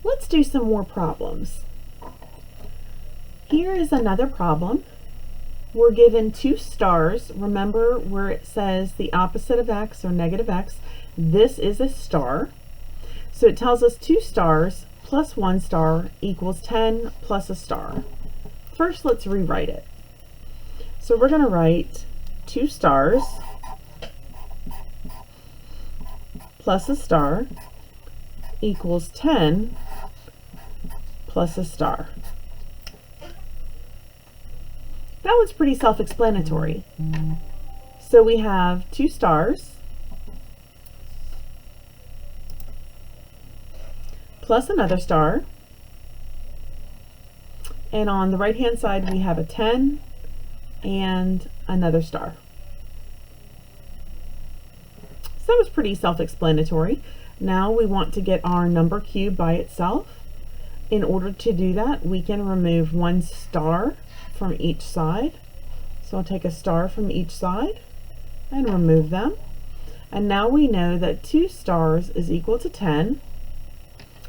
Let's do some more problems. Here is another problem. We're given 2 stars. Remember where it says the opposite of x or negative x, this is a star. So it tells us 2 stars plus 1 star equals 10 plus a star. First, let's rewrite it. So we're going to write 2 stars plus a star equals 10 plus a star. That was pretty self-explanatory. So we have 2 stars plus another star, and on the right hand side we have a 10 and another star. So that was pretty self-explanatory. Now we want to get our number cube by itself. In order to do that, we can remove 1 star from each side. So I'll take a star from each side and remove them. And now we know that 2 stars is equal to 10,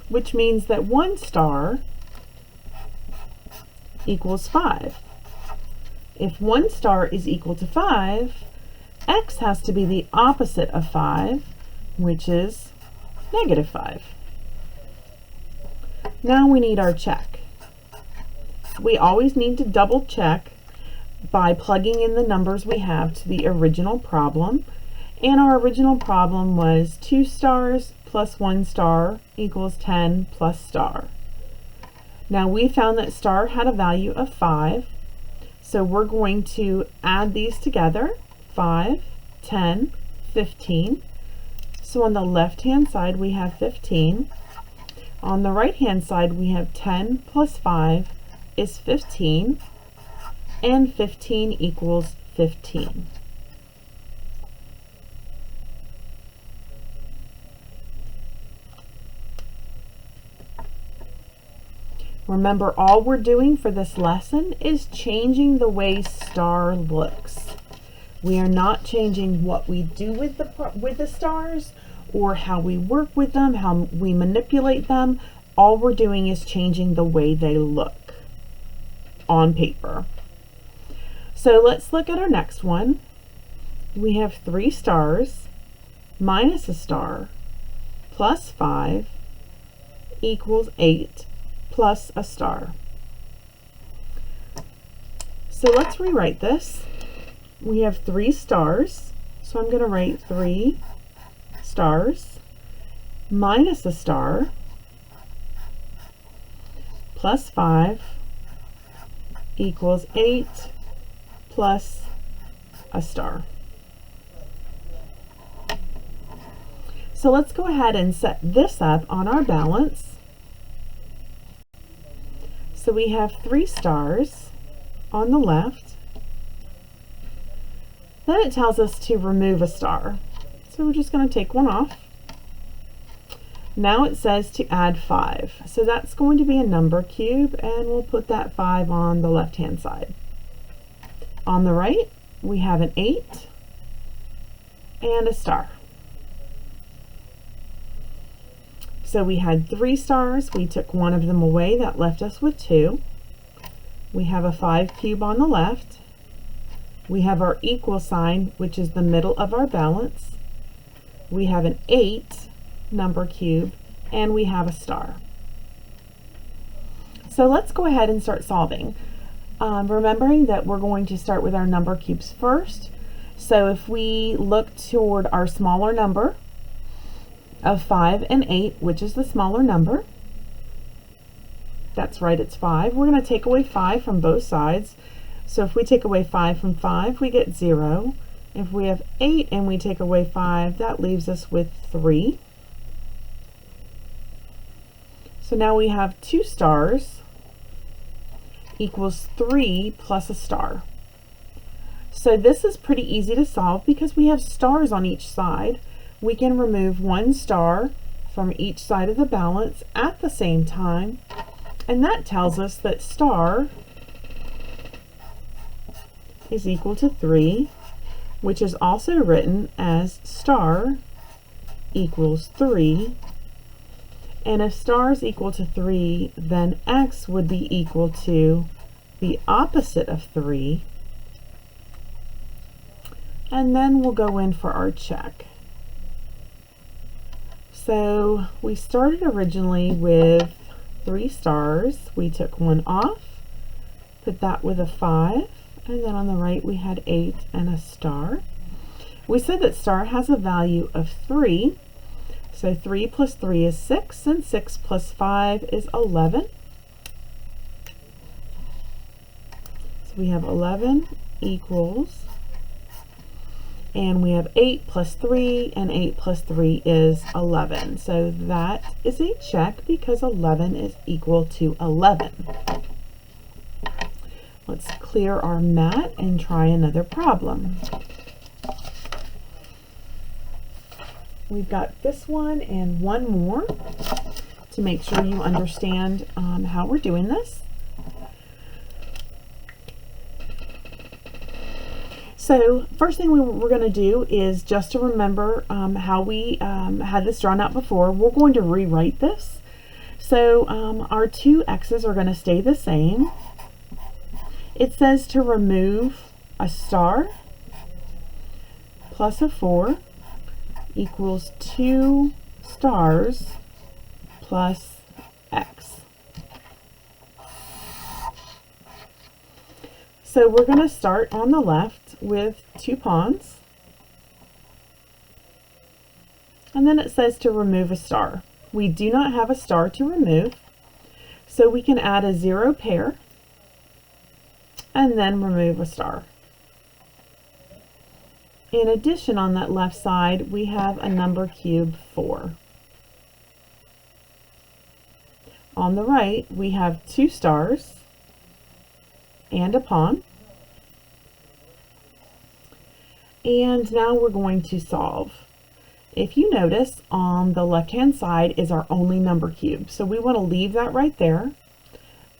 which means that 1 star equals 5. If 1 star is equal to 5, x has to be the opposite of 5, which is negative 5. Now we need our check. We always need to double check by plugging in the numbers we have to the original problem. And our original problem was 2 stars plus 1 star equals 10 plus star. Now we found that star had a value of 5. So we're going to add these together. 5, 10, 15. So on the left hand side we have 15. On the right hand side we have 10 plus 5 is 15, and 15 equals 15. Remember, all we're doing for this lesson is changing the way star looks. We are not changing what we do with the stars or how we work with them, how we manipulate them. All we're doing is changing the way they look on paper. So let's look at our next one. We have 3 stars minus a star plus 5 equals 8 plus a star. So let's rewrite this. We have 3 stars, so I'm going to write 3 stars minus a star plus 5 equals 8 plus a star. So let's go ahead and set this up on our balance. So we have 3 stars on the left. Then it tells us to remove a star. So we're just going to take one off. Now it says to add 5. So that's going to be a number cube, and we'll put that 5 on the left hand side. On the right, we have an 8 and a star. So we had 3 stars. We took one of them away. That left us with 2. We have a 5 cube on the left. We have our equal sign, which is the middle of our balance. We have an 8 number cube, and we have a star. So let's go ahead and start solving. Remembering that we're going to start with our number cubes first. So if we look toward our smaller number of 5 and 8, which is the smaller number, that's right, it's 5. We're going to take away 5 from both sides. So if we take away 5 from 5, we get 0. If we have 8 and we take away 5, that leaves us with 3. So now we have 2 stars equals 3 plus a star. So this is pretty easy to solve because we have stars on each side. We can remove 1 star from each side of the balance at the same time, and that tells us that star is equal to 3, which is also written as star equals 3. And if star is equal to 3, then x would be equal to the opposite of 3. And then we'll go in for our check. So we started originally with 3 stars. We took one off, put that with a 5, and then on the right we had 8 and a star. We said that star has a value of 3. So 3 plus 3 is 6, and 6 plus 5 is 11. So we have 11 equals, and we have 8 plus 3, and 8 plus 3 is 11. So that is a check because 11 is equal to 11. Let's clear our mat and try another problem. We've got this one and one more to make sure you understand how we're doing this. So first thing we're going to do is just to remember how we had this drawn out before. We're going to rewrite this. So our two x's are going to stay the same. It says to remove a star plus a 4 equals 2 stars plus x. So we're going to start on the left with 2 pawns, and then it says to remove a star. We do not have a star to remove, so we can add a 0 pair and then remove a star. In addition, on that left side, we have a number cube 4. On the right, we have 2 stars and a pawn. And now we're going to solve. If you notice, on the left-hand side is our only number cube. So we want to leave that right there.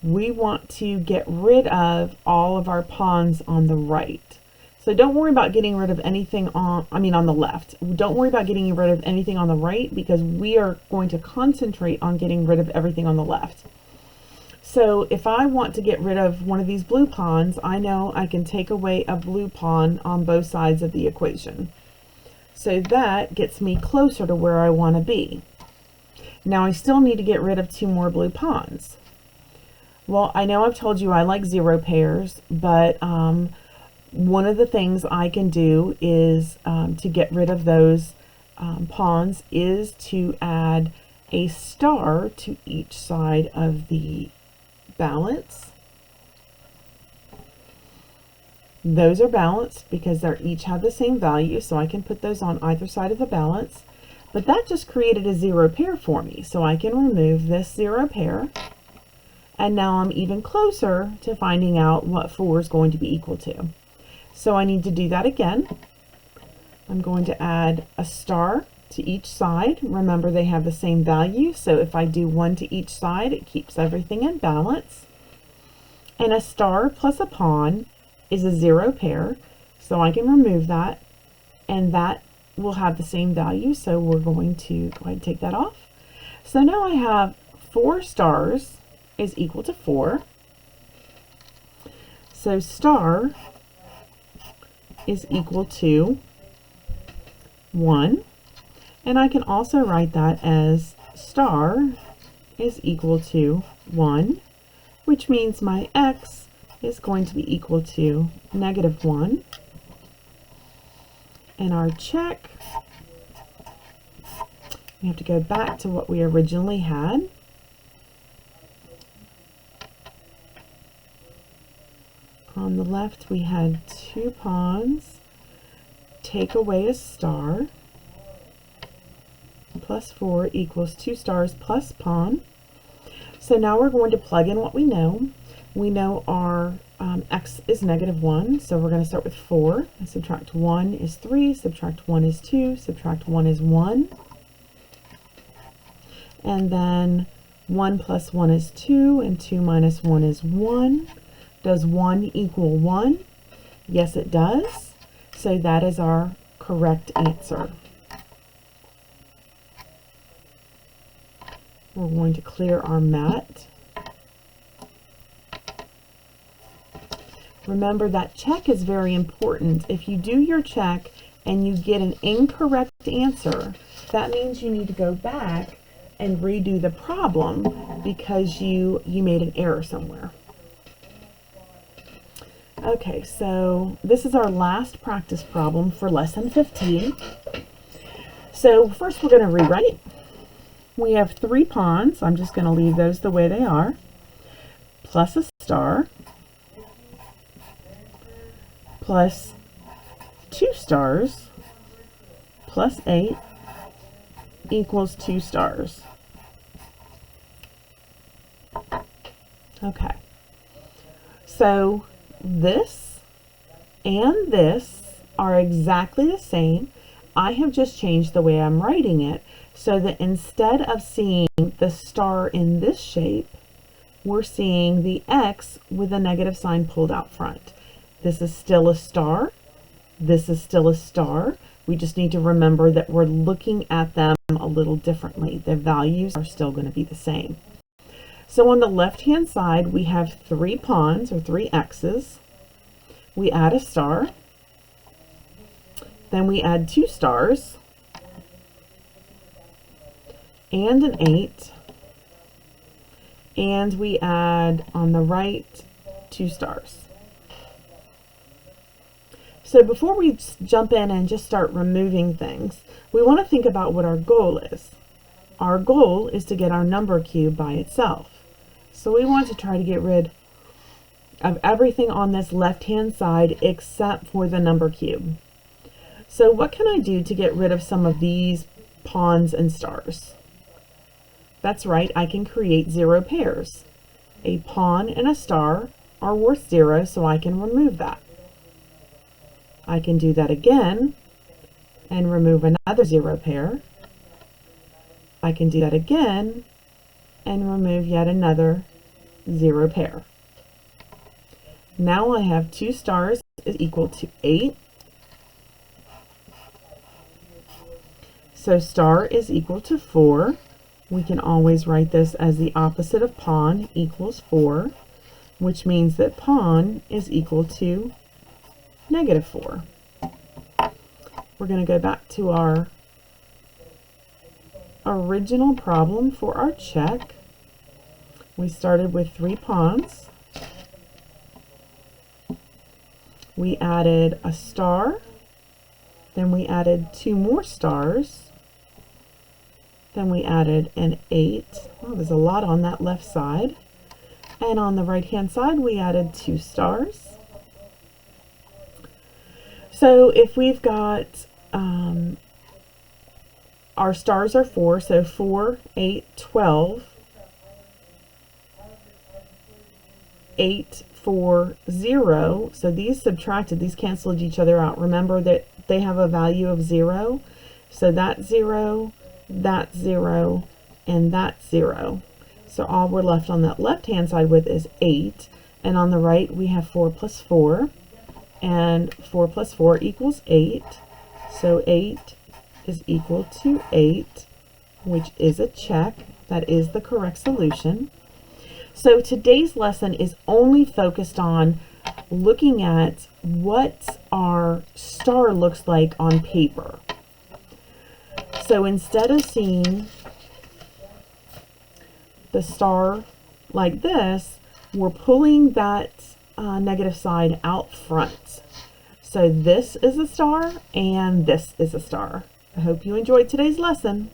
We want to get rid of all of our pawns on the right. So don't worry about getting rid of anything on the left. Don't worry about getting rid of anything on the right because we are going to concentrate on getting rid of everything on the left. So if I want to get rid of one of these blue pawns, I know I can take away a blue pawn on both sides of the equation. So that gets me closer to where I want to be. Now I still need to get rid of 2 more blue pawns. Well, I know I've told you I like 0 pairs, but one of the things I can do is to get rid of those pawns is to add a star to each side of the balance. Those are balanced because they each have the same value, so I can put those on either side of the balance. But that just created a 0 pair for me, so I can remove this 0 pair, and now I'm even closer to finding out what 4 is going to be equal to. So I need to do that again. I'm going to add a star to each side. Remember, they have the same value, so if I do 1 to each side, it keeps everything in balance. And a star plus a pawn is a 0 pair, so I can remove that, and that will have the same value, so we're going to go ahead and take that off. So now I have 4 stars is equal to 4. So star is equal to 1. And I can also write that as star is equal to 1, which means my x is going to be equal to -1. And our check, we have to go back to what we originally had. On the left, we had 2 pawns, take away a star, plus 4 equals 2 stars plus pawn. So now we're going to plug in what we know. We know our x is -1, so we're going to start with 4. And subtract 1 is 3, subtract 1 is 2, subtract 1 is 1. And then 1 plus 1 is 2, and 2 minus 1 is 1. Does 1 equal 1? Yes, it does. So that is our correct answer. We're going to clear our mat. Remember that check is very important. If you do your check and you get an incorrect answer, that means you need to go back and redo the problem because you made an error somewhere. Okay, so this is our last practice problem for lesson 15. So first we're going to rewrite. We have 3 pawns. I'm just going to leave those the way they are, plus a star, plus 2 stars, plus 8 equals 2 stars. Okay, so this and this are exactly the same. I have just changed the way I'm writing it so that instead of seeing the star in this shape, we're seeing the X with a negative sign pulled out front. This is still a star. This is still a star. We just need to remember that we're looking at them a little differently. The values are still going to be the same. So on the left-hand side, we have 3 pawns, or 3 X's. We add a star. Then we add 2 stars. And an 8. And we add, on the right, 2 stars. So before we jump in and just start removing things, we want to think about what our goal is. Our goal is to get our number cube by itself. So we want to try to get rid of everything on this left-hand side except for the number cube. So what can I do to get rid of some of these pawns and stars? That's right, I can create 0 pairs. A pawn and a star are worth 0, so I can remove that. I can do that again and remove another 0 pair. I can do that again and remove yet another 0 pair. Now I have 2 stars is equal to 8. So star is equal to 4. We can always write this as the opposite of pawn equals 4, which means that pawn is equal to -4. We're going to go back to our original problem for our check. We started with 3 pawns. We added a star. Then we added 2 more stars. Then we added an 8. Oh, there's a lot on that left side. And on the right hand side, we added 2 stars. So if we've got, our stars are 4, so 4, 8, 12, 8, 4, 0. So these subtracted, these canceled each other out. Remember that they have a value of 0. So that's 0, that's 0, and that's 0. So all we're left on that left-hand side with is 8. And on the right, we have 4 plus 4. And 4 plus 4 equals 8. So 8 is equal to 8, which is a check. That is the correct solution. So today's lesson is only focused on looking at what our star looks like on paper. So instead of seeing the star like this, we're pulling that negative side out front. So this is a star and this is a star. I hope you enjoyed today's lesson.